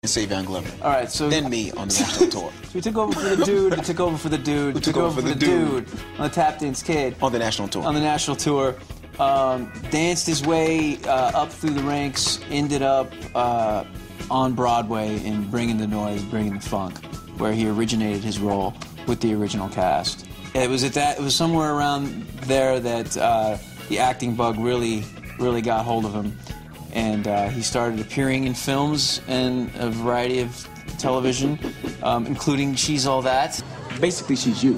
save Young Glover. All right, so then me on the national tour. So we took over for the dude. We took over for the dude. We took over for the dude on the Tap Dance Kid on the national tour. On the national tour, danced his way up through the ranks. Ended up on Broadway in Bringing the Noise, Bringing the Funk, where he originated his role with the original cast. It was somewhere around there that the acting bug really got hold of him, and he started appearing in films and a variety of television, including She's All That. Basically, she's you,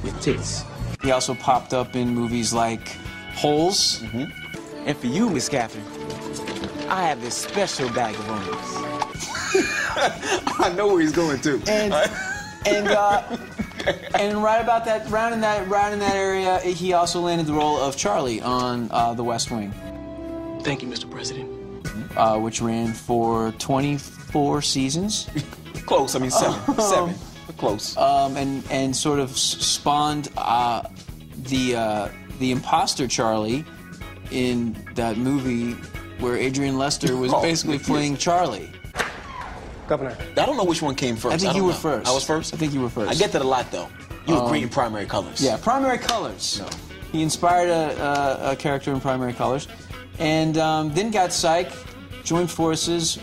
with tits. He also popped up in movies like Holes. Mm-hmm. And for you, Miss Catherine, I have this special bag of roses. I know where he's going to. And right about that, round in that area, he also landed the role of Charlie on The West Wing. Thank you, Mr. President. Which ran for 24 seasons. Close. I mean, seven. Close. And sort of spawned the imposter Charlie in that movie where Adrian Lester was basically playing Charlie. Governor. I don't know which one came first. I think you were first. I was first? I think you were first. I get that a lot, though. You were great in Primary Colors. Yeah, Primary Colors. No. He inspired a character in Primary Colors. And then got Psych, joined forces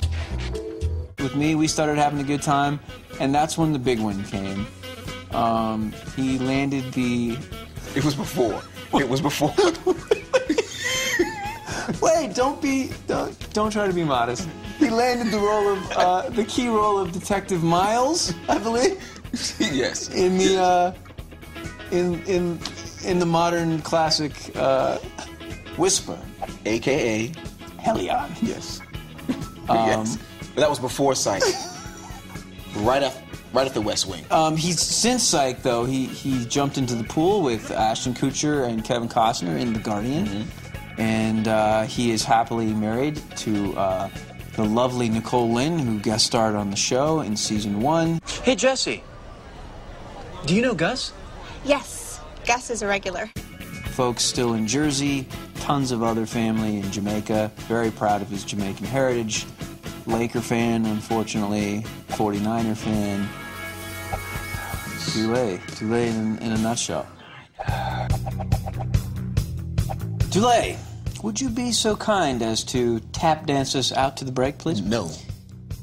with me. We started having a good time. And that's when the big one came. He landed the... It was before. It was before. Wait, don't try to be modest. He landed the role of the key role of Detective Miles, I believe. Yes. In the in the modern classic Whisper, AKA Helion. Yes. Yes. But that was before Psych. right after West Wing. He's since Psych though. He jumped into the pool with Ashton Kutcher and Kevin Costner in The Guardian. Mm-hmm. And he is happily married to the lovely Nicole Lynn, who guest starred on the show in season 1. Hey, Jesse. Do you know Gus? Yes. Gus is a regular. Folks still in Jersey, tons of other family in Jamaica. Very proud of his Jamaican heritage. Laker fan, unfortunately. 49er fan. Dule in a nutshell. Dule, would you be so kind as to tap dance us out to the break, please? No.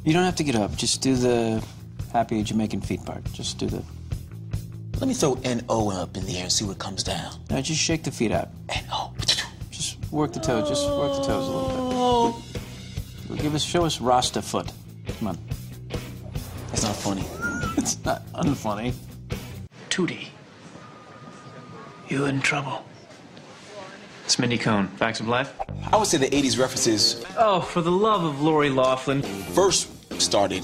You don't have to get up. Just do the happy Jamaican feet part. Just do the... Let me throw N-O up in the air and see what comes down. No, just shake the feet out. N-O. Just work the toes. Just work the toes a little bit. Show us Rasta foot. Come on. It's not funny. It's not unfunny. Tootie, you in trouble. It's Mindy Cohn, Facts of Life. I would say the 80s references... Oh, for the love of Lori Loughlin. ...first started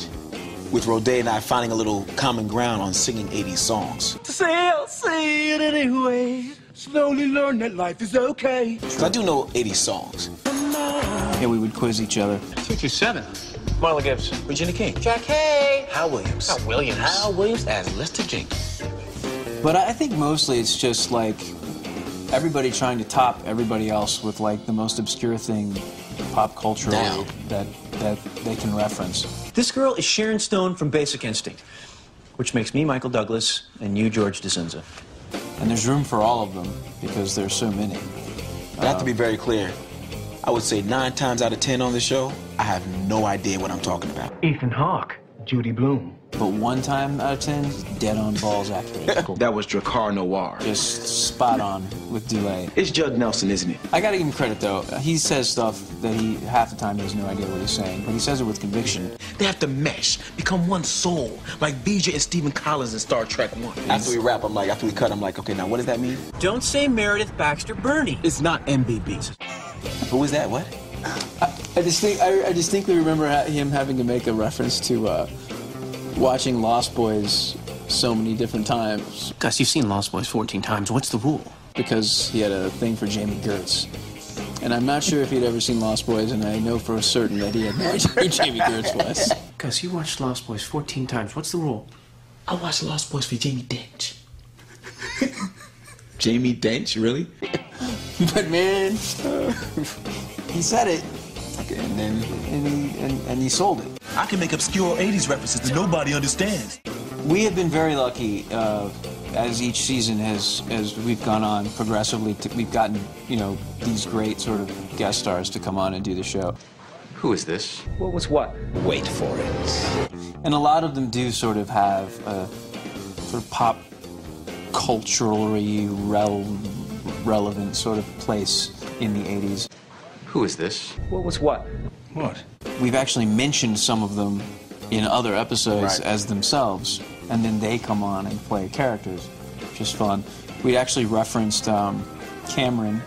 with Roday and I finding a little common ground on singing 80s songs. To say I'll say it anyway. Slowly learn that life is okay. Because I do know 80s songs. Yeah, we would quiz each other. 67. Marla Gibbs. Regina King. Jack Hay. Hal Williams. Hal Williams as Lester Jenkins. But I think mostly it's just like everybody trying to top everybody else with like the most obscure thing pop culturally that they can reference. This girl is Sharon Stone from Basic Instinct, which makes me Michael Douglas and you George DeSenza. And there's room for all of them because there's so many. I have to be very clear. I would say 9 times out of 10 on this show, I have no idea what I'm talking about. Ethan Hawke. Judy Blume. But 1 time out of 10, dead on balls accurate. That was Drakkar Noir. Just spot on with Dule. It's Judd Nelson, isn't it? I gotta give him credit though. He says stuff that half the time he has no idea what he's saying, but he says it with conviction. They have to mesh, become one soul, like BJ and Stephen Collins in Star Trek 1. After we rap, after we cut, I'm like, okay, now what does that mean? Don't say Meredith Baxter Burney. It's not MBB. Who is that? What? I distinctly remember him having to make a reference to watching Lost Boys so many different times. Gus, you've seen Lost Boys 14 times. What's the rule? Because he had a thing for Jamie Gertz. And I'm not sure if he'd ever seen Lost Boys, and I know for certain that he had no idea who Jamie Gertz was. Gus, you watched Lost Boys 14 times. What's the rule? I watched Lost Boys for Jamie Dench. Jamie Dench, really? But man, he said it. Okay, and then... And he sold it. I can make obscure 80s references that nobody understands. We have been very lucky as each season as we've gone on progressively. We've gotten, you know, these great sort of guest stars to come on and do the show. Who is this? What was what? Wait for it. And a lot of them do sort of have a sort of pop culturally relevant sort of place in the 80s. Who is this? What was what? What? We've actually mentioned some of them in other episodes as themselves, and then they come on and play characters, which is fun. We actually referenced Cameron